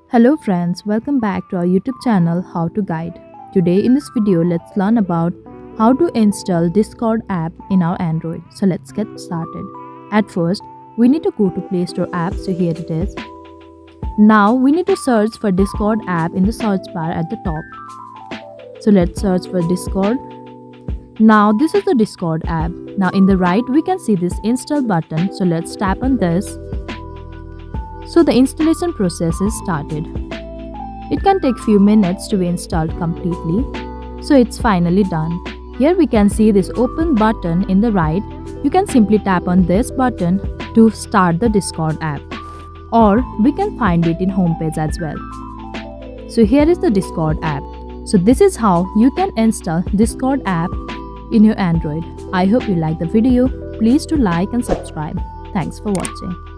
Hello friends, welcome back to our YouTube channel How to Guide. Today in this video let's learn about how to install Discord app in our Android. So let's get started. At first, we need to go to Play Store app, so here it is. Now we need to search for Discord app in the search bar at the top. So let's search for Discord. Now this is the Discord app. Now in the right we can see this install button, so let's tap on this. So the installation process is started. It can take few minutes to be installed completely. So it's finally done. Here we can see this open button in the right. You can simply tap on this button to start the Discord app. Or we can find it in homepage as well. So here is the Discord app. So this is how you can install Discord app in your Android. I hope you like the video. Please do like and subscribe. Thanks for watching.